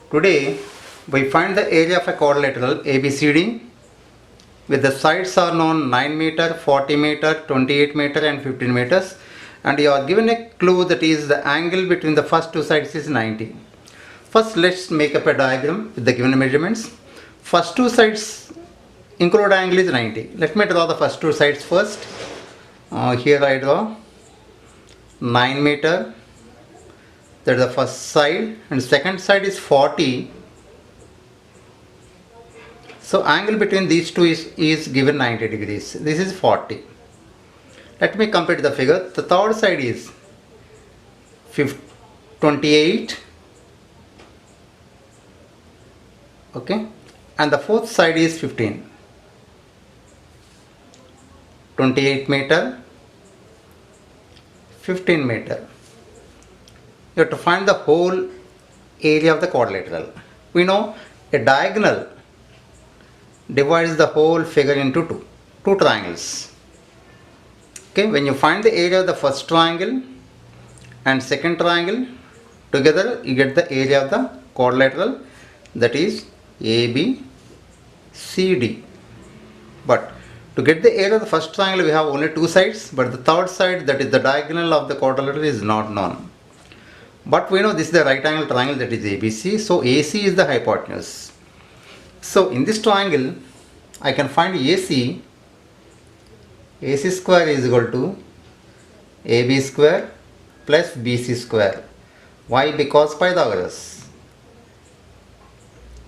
Today we find the area of a quadrilateral ABCD with the sides are known 9 meter, 40 meter, 28 meter and 15 meters, and you are given a clue that is the angle between the first two sides is 90. First let's make up a diagram with the given measurements. First two sides include angle is 90. Let me draw the first two sides first. Here I draw 9 meter, that is the first side, and second side is 40. So angle between these two is given 90 degrees. This is 40. Let me complete the figure. The third side is 28. Okay. And the fourth side is 15. 28 meter, 15 meter. You have to find the whole area of the quadrilateral. We know a diagonal divides the whole figure into two triangles. Okay, when you find the area of the first triangle and second triangle together, you get the area of the quadrilateral, that is ABCD. But to get the area of the first triangle, we have only two sides, but the third side, that is the diagonal of the quadrilateral, is not known. But we know this is the right angle triangle, that is ABC, so AC is the hypotenuse. So in this triangle, I can find AC square is equal to AB square plus BC square. Why? Because Pythagoras.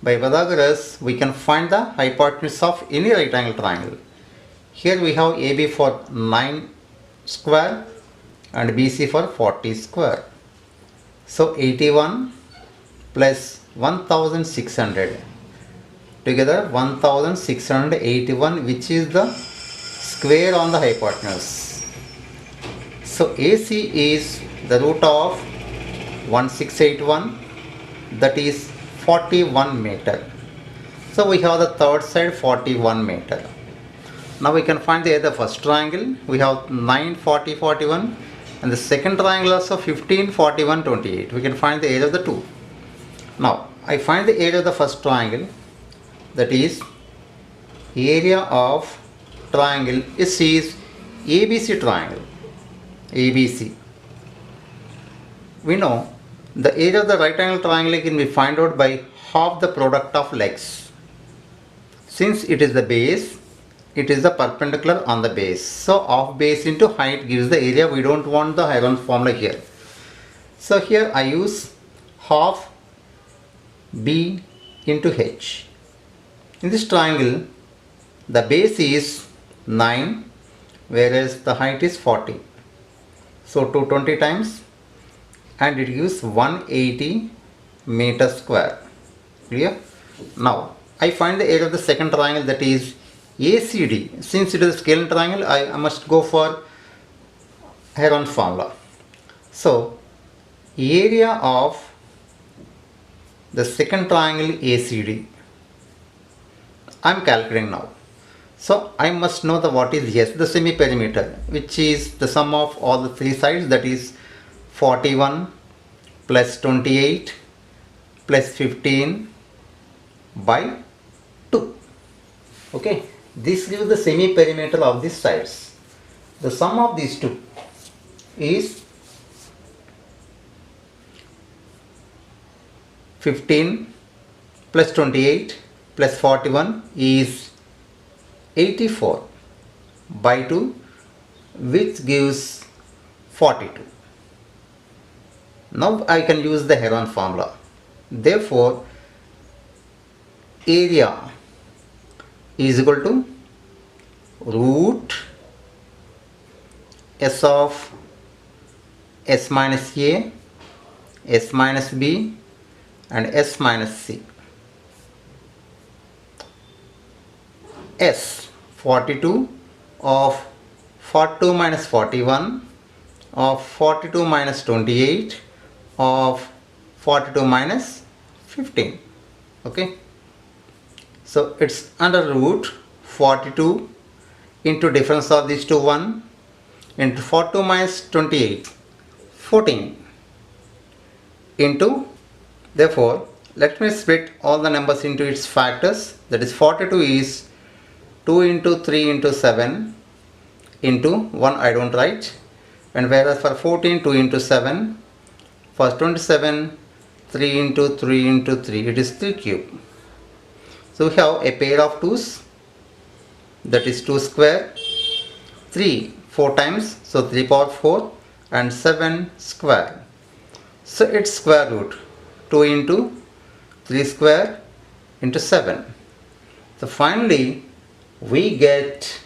By Pythagoras, we can find the hypotenuse of any right angle triangle. Here we have AB for 9 square and BC for 40 square. So 81 plus 1600. Together 1681, which is the square on the hypotenuse. So AC is the root of 1681, that is 41 meter. So we have the third side 41 meter. Now we can find the area of the first triangle. We have 9, 40, 41, and the second triangle also 15, 41, 28. We can find the area of the two. Now I find the area of the first triangle, that is area of triangle is ABC triangle. ABC. We know the area of the right angle triangle can be found out by half the product of legs. Since it is the base, it is the perpendicular on the base. So half base into height gives the area. We don't want the Heron formula here. So here I use half B into H. In this triangle, the base is 9, whereas the height is 40. So 220 times, and it gives 180 meter square. Clear? Now I find the area of the second triangle, that is ACD. Since it is a scalar triangle, I must go for Heron formula. So area of the second triangle ACD, I am calculating now. So I must know the what is S, the semi perimeter, which is the sum of all the three sides, that is 41 plus 28 plus 15 by 2. Okay, this gives the semi perimeter of these sides. The sum of these two is 15 plus 28 plus 41 is 84 by 2, which gives 42. Now I can use the Heron formula. Therefore, area is equal to root S of S minus A, S minus B and S minus C. S 42 of 42 minus 41 of 42 minus 28 of 42 minus 15. Okay, so it's under root 42 into difference of these two 1 into 42 minus 28 14 into, therefore let me split all the numbers into its factors. That is 42 is 2 into 3 into 7 into 1 I don't write, and whereas for 14 2 into 7, for 27 3 into 3 into 3, it is 3 cube. So we have a pair of 2's, that is 2 square, 3 4 times, so 3 power 4, and 7 square. So its square root 2 into 3 square into 7. So finally we get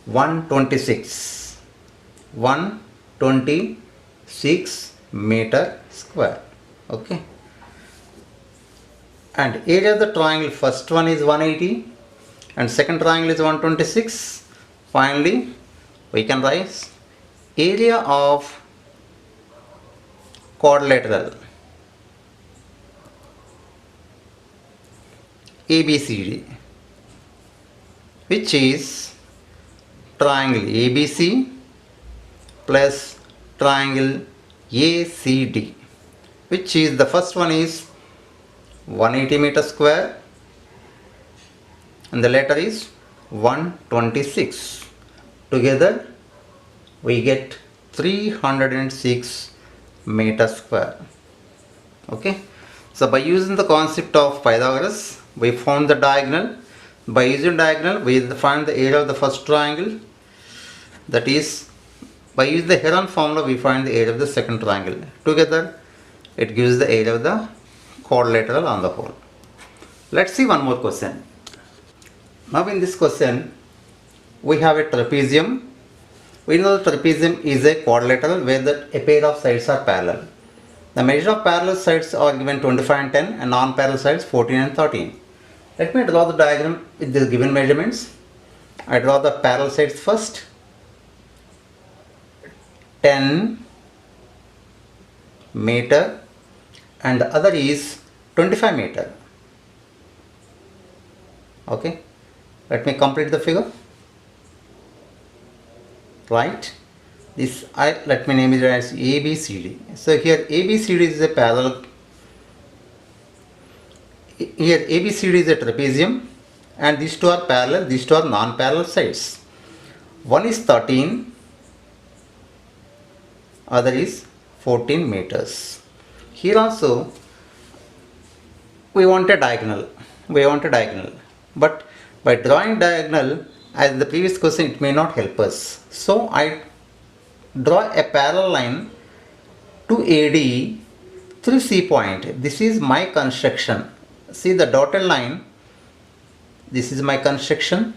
126 meter square. Okay, and area of the triangle, first one is 180 and second triangle is 126. Finally we can write area of quadrilateral ABCD, which is triangle ABC plus triangle ACD, which is, the first one is 180 meter square and the latter is 126. Together we get 306 meter square. Okay, so by using the concept of Pythagoras, we found the diagonal. By using diagonal, we find the area of the first triangle. That is, by using the Heron formula, we find the area of the second triangle. Together it gives the area of the quadrilateral on the whole. Let's see one more question. Now in this question we have a trapezium. We know the trapezium is a quadrilateral where a pair of sides are parallel. The measure of parallel sides are given 25 and 10 and non-parallel sides 14 and 13. Let me draw the diagram with the given measurements. I draw the parallel sides first. 10 meter and the other is 25 meter. Okay, let me complete the figure. Right, this let me name it as ABCD. So here ABCD is a parallel. Here ABCD is a trapezium and these two are parallel, these two are non-parallel sides. One is 13, other is 14 meters. Here also we want a diagonal. But by drawing diagonal, as in the previous question, it may not help us. So I draw a parallel line to AD through C point. This is my construction. See the dotted line, this is my construction,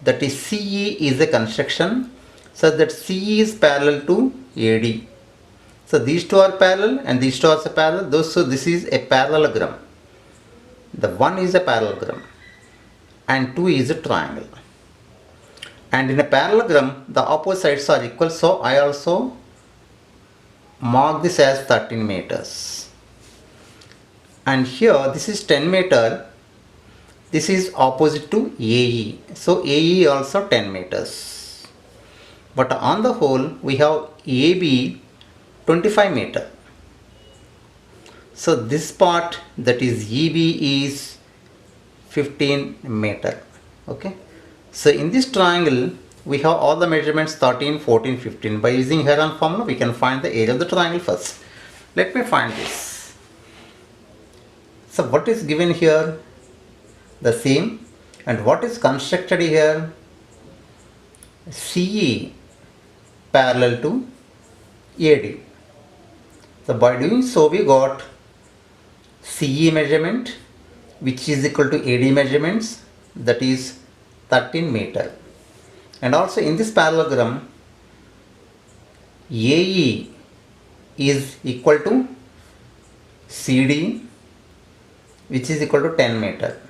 that is CE is a construction such that CE is parallel to AD. So these two are parallel and these two are parallel, so this is a parallelogram. The one is a parallelogram and 2 is a triangle. And in a parallelogram the opposite sides are equal, so I also mark this as 13 meters. And here this is 10 meter, this is opposite to AE, so AE also 10 meters. But on the whole we have AB 25 meter. So this part, that is EB, is 15 meter. Okay, so in this triangle we have all the measurements 13, 14, 15. By using Heron formula we can find the area of the triangle first. Let me find this. So what is given here? The same. And what is constructed here? CE parallel to AD. So by doing so we got CE measurement which is equal to AD measurements, that is 13 meter. And also in this parallelogram AE is equal to CD which is equal to 10 meter.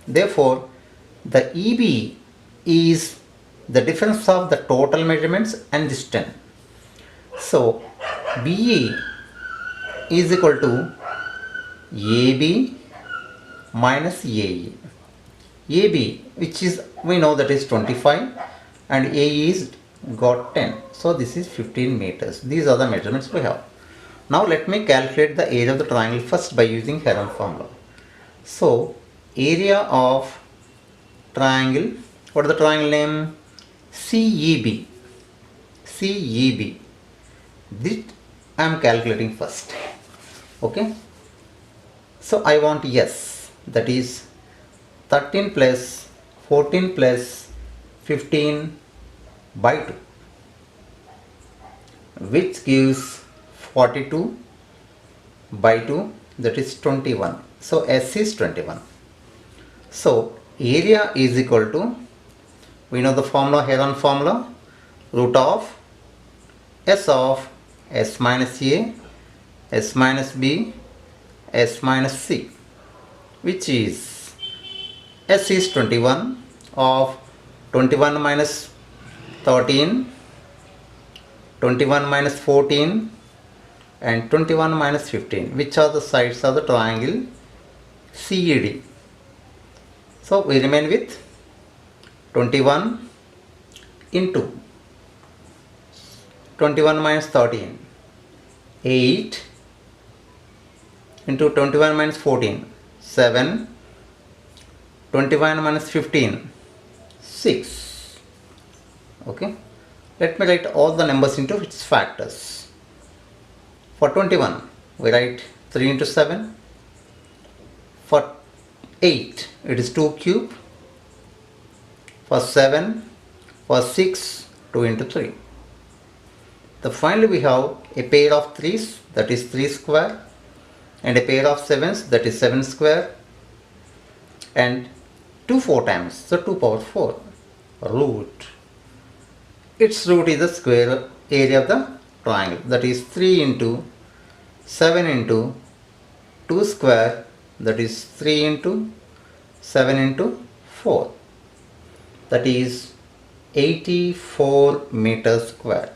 Therefore the EB is the difference of the total measurements and this 10. So BE is equal to AB minus AE. AB, which is, we know that is 25, and AE is got 10. So this is 15 meters. These are the measurements we have. Now let me calculate the area of the triangle first by using Heron formula. So area of triangle, what is the triangle name? CEB. CEB. This I am calculating first. Okay. So I want yes, that is 13 plus 14 plus 15 by 2, which gives 42 by 2, that is 21. So S is 21. So area is equal to, we know the formula, Heron formula, root of S minus A, S minus B, S minus C, which is S is 21 of 21 minus 13, 21 minus 14 and 21 minus 15, which are the sides of the triangle CED. So we remain with 21 into 21 minus 13, 8 into 21 minus 14, 7, 21 minus 15, 6. Okay, let me write all the numbers into its factors. For 21 we write 3 into 7. For 8 it is 2 cube. For 7, for 6, 2 into 3. Then finally we have a pair of 3's, that is 3 square, and a pair of 7's, that is 7 square, and 2 4 times, so 2 power 4, root. Its root is the square area of the triangle, that is 3 into 7 into 2 square, that is 3 into 7 into 4, that is 84 meters square.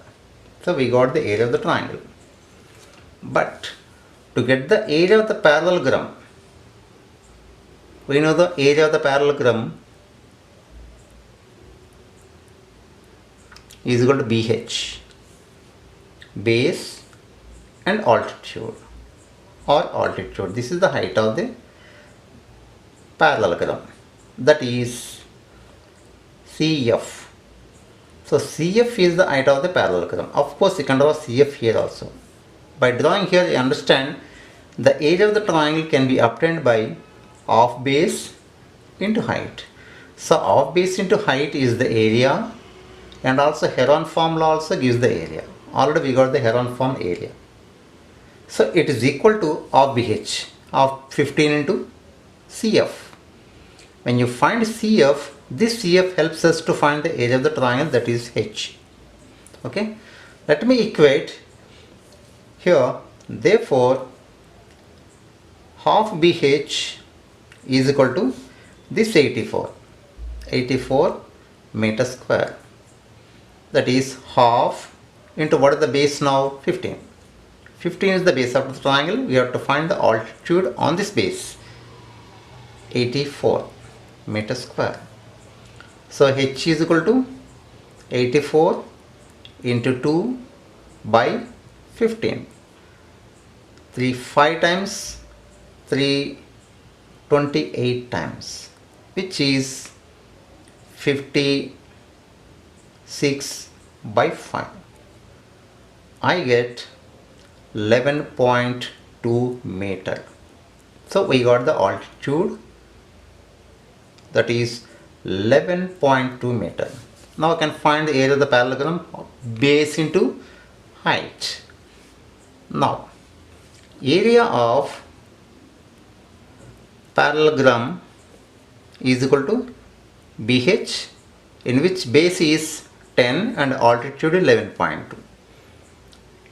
So we got the area of the triangle. But to get the area of the parallelogram, we know the area of the parallelogram is equal to BH, base and altitude, or altitude. This is the height of the parallelogram, that is CF. So CF is the height of the parallelogram. Of course you can draw CF here also. By drawing here you understand the area of the triangle can be obtained by half base into height. So half base into height is the area, and also Heron formula also gives the area. Already we got the Heron form area. So it is equal to half BH, of 15 into CF. When you find CF, this CF helps us to find the area of the triangle, that is H. Okay, let me equate here. Therefore half BH is equal to this 84 meter square, that is half into, what is the base now? 15. 15 is the base of the triangle. We have to find the altitude on this base, 84 meter square. So H is equal to 84 into 2 by 15. 5 times 3, 28 times, which is 56 by 5. I get 11.2 meter. So we got the altitude, that is 11.2 meter. Now I can find the area of the parallelogram, base into height. Now area of parallelogram is equal to BH, in which base is 10 and altitude 11.2.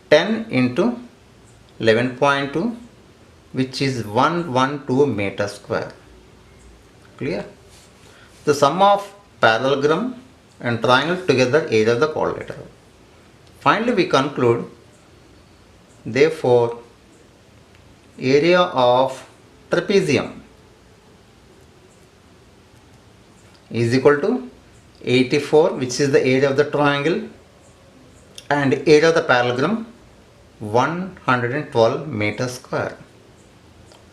10 into 11.2, which is 112 meter square. Clear? The sum of parallelogram and triangle together, area of the quadrilateral. Finally we conclude, therefore area of trapezium is equal to 84, which is the area of the triangle, and area of the parallelogram 112 meter square.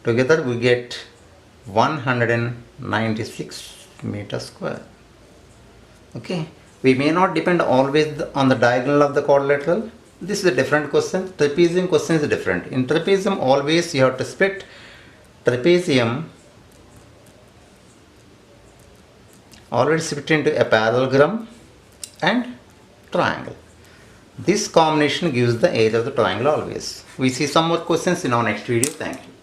Together we get 196 meters square. Okay, we may not depend always on the diagonal of the quadrilateral. This is a different question. Trapezium question is different. In trapezium, always you have to split trapezium, always split into a parallelogram and triangle. This combination gives the area of the triangle always. We see some more questions in our next video. Thank you.